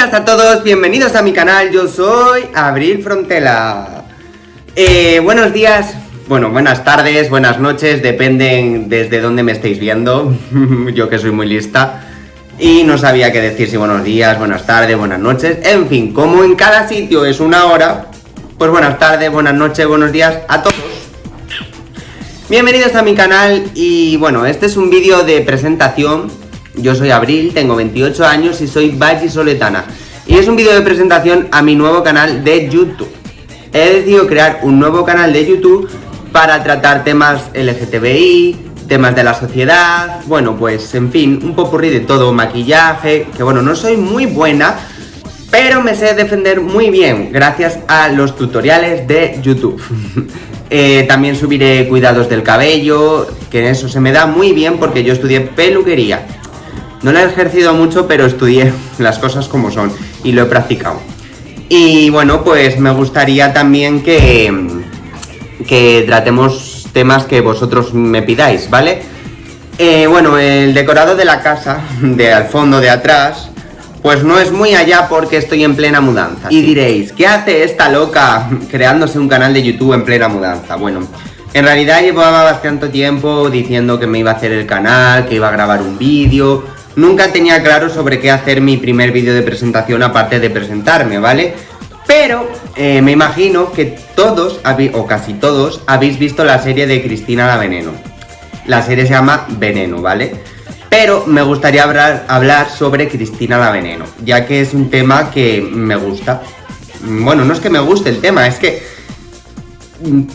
Buenas a todos, bienvenidos a mi canal, yo soy Abril Frontela. Buenos días, bueno, buenas tardes, buenas noches, dependen desde dónde me estéis viendo. Yo que soy muy lista y no sabía qué decir, si buenos días, buenas tardes, buenas noches. En fin, como en cada sitio es una hora, pues buenas tardes, buenas noches, buenos días a todos. Bienvenidos a mi canal y bueno, este es un vídeo de presentación. Yo soy Abril, tengo 28 años y soy vallisoletana. Y es un vídeo de presentación a mi nuevo canal de YouTube. He decidido crear un nuevo canal de YouTube para tratar temas LGTBI, temas de la sociedad, bueno, pues en fin, un popurrí de todo, maquillaje, que bueno, no soy muy buena, pero me sé defender muy bien gracias a los tutoriales de YouTube. También subiré cuidados del cabello, que en eso se me da muy bien porque yo estudié peluquería. No lo he ejercido mucho, pero estudié las cosas como son y lo he practicado. Y bueno, pues me gustaría también que tratemos temas que vosotros me pidáis, ¿vale? Bueno, el decorado de la casa, de al fondo, de atrás, pues no es muy allá porque estoy en plena mudanza. Y diréis, ¿qué hace esta loca creándose un canal de YouTube en plena mudanza? Bueno, en realidad llevaba bastante tiempo diciendo que me iba a hacer el canal, que iba a grabar un vídeo. Nunca tenía claro sobre qué hacer mi primer vídeo de presentación aparte de presentarme, ¿vale? Pero me imagino que todos, o casi todos, habéis visto la serie de Cristina la Veneno. La serie se llama Veneno, ¿vale? Pero me gustaría hablar sobre Cristina la Veneno, ya que es un tema que me gusta. Bueno, no es que me guste el tema, es que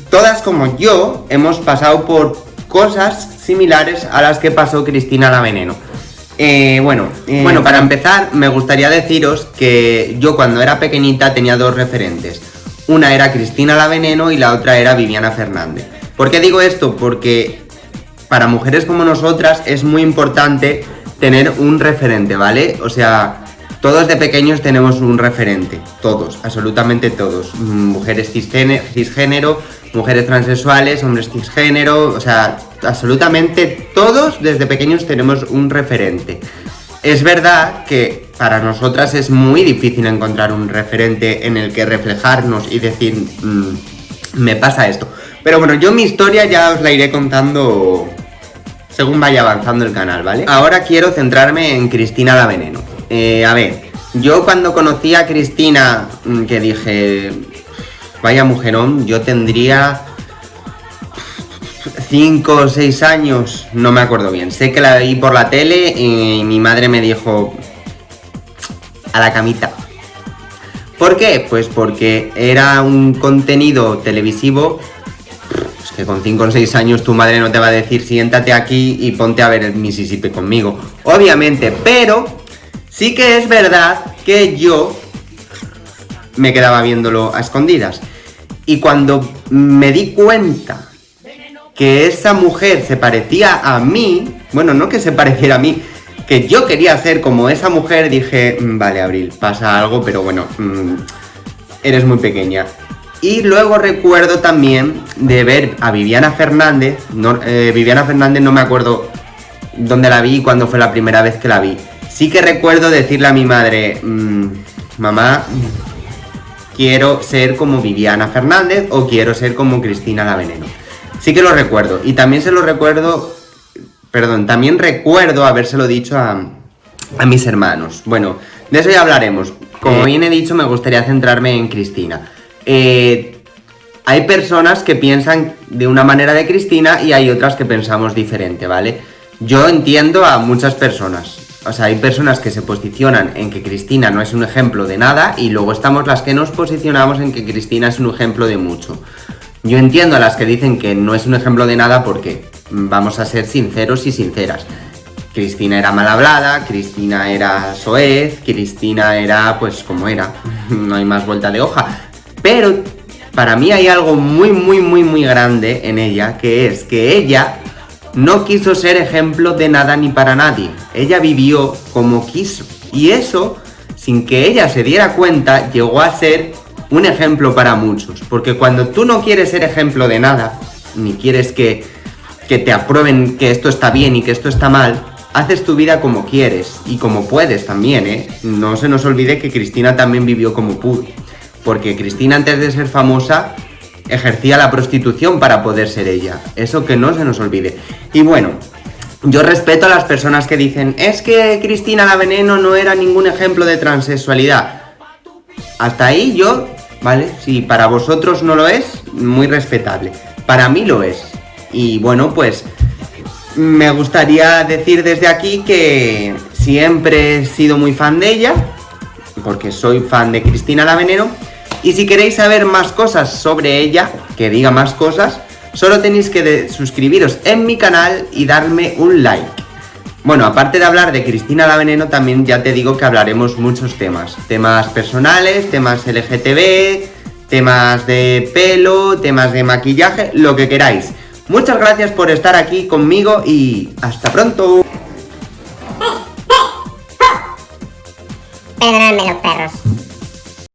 todas como yo hemos pasado por cosas similares a las que pasó Cristina la Veneno. Bueno, para empezar me gustaría deciros que yo cuando era pequeñita tenía dos referentes. Una era Cristina la Veneno y la otra era Viviana Fernández. ¿Por qué digo esto? Porque para mujeres como nosotras es muy importante tener un referente, ¿vale? O sea, todos de pequeños tenemos un referente, todos, absolutamente todos. Mujeres cisgénero, mujeres transexuales, hombres cisgénero, o sea, absolutamente todos desde pequeños tenemos un referente. Es verdad que para nosotras es muy difícil encontrar un referente en el que reflejarnos y decir, me pasa esto. Pero bueno, yo mi historia ya os la iré contando según vaya avanzando el canal, ¿vale? Ahora quiero centrarme en Cristina la Veneno. A ver, yo cuando conocí a Cristina, que dije, vaya mujerón, yo tendría 5 o 6 años, no me acuerdo bien. Sé que la vi por la tele y mi madre me dijo, a la camita. ¿Por qué? Pues porque era un contenido televisivo. Es que con 5 o 6 años tu madre no te va a decir, siéntate aquí y ponte a ver el Mississippi conmigo. Obviamente, pero sí que es verdad que yo me quedaba viéndolo a escondidas. Y cuando me di cuenta que esa mujer se parecía a mí, bueno, no que se pareciera a mí, que yo quería ser como esa mujer, dije, vale, Abril, pasa algo, pero bueno, eres muy pequeña. Y luego recuerdo también de ver a Viviana Fernández, Viviana Fernández no me acuerdo dónde la vi y cuándo fue la primera vez que la vi. Sí que recuerdo decirle a mi madre, mamá, quiero ser como Viviana Fernández o quiero ser como Cristina la Veneno. Sí que lo recuerdo. Y también también recuerdo habérselo dicho a mis hermanos. Bueno, de eso ya hablaremos. Como bien he dicho, me gustaría centrarme en Cristina. Hay personas que piensan de una manera de Cristina y hay otras que pensamos diferente, ¿vale? Yo entiendo a muchas personas. O sea, hay personas que se posicionan en que Cristina no es un ejemplo de nada y luego estamos las que nos posicionamos en que Cristina es un ejemplo de mucho. Yo entiendo a las que dicen que no es un ejemplo de nada porque vamos a ser sinceros y sinceras. Cristina era mal hablada, Cristina era soez, Cristina era pues como era, no hay más vuelta de hoja. Pero para mí hay algo muy grande en ella, que es que ella no quiso ser ejemplo de nada ni para nadie. Ella vivió como quiso. Y eso, sin que ella se diera cuenta, llegó a ser un ejemplo para muchos. Porque cuando tú no quieres ser ejemplo de nada, ni quieres que te aprueben que esto está bien y que esto está mal, haces tu vida como quieres y como puedes también, ¿eh? No se nos olvide que Cristina también vivió como pudo, porque Cristina antes de ser famosa ejercía la prostitución para poder ser ella, eso que no se nos olvide. Y bueno, yo respeto a las personas que dicen, es que Cristina la Veneno no era ningún ejemplo de transexualidad. Hasta ahí yo, ¿vale? Si para vosotros no lo es, muy respetable. Para mí lo es. Y bueno, pues me gustaría decir desde aquí que siempre he sido muy fan de ella, porque soy fan de Cristina la Veneno. Y si queréis saber más cosas sobre ella, que diga más cosas, solo tenéis que suscribiros en mi canal y darme un like. Bueno, aparte de hablar de Cristina la Veneno, también ya te digo que hablaremos muchos temas. Temas personales, temas LGTB, temas de pelo, temas de maquillaje, lo que queráis. Muchas gracias por estar aquí conmigo y hasta pronto. Perdonadme los perros.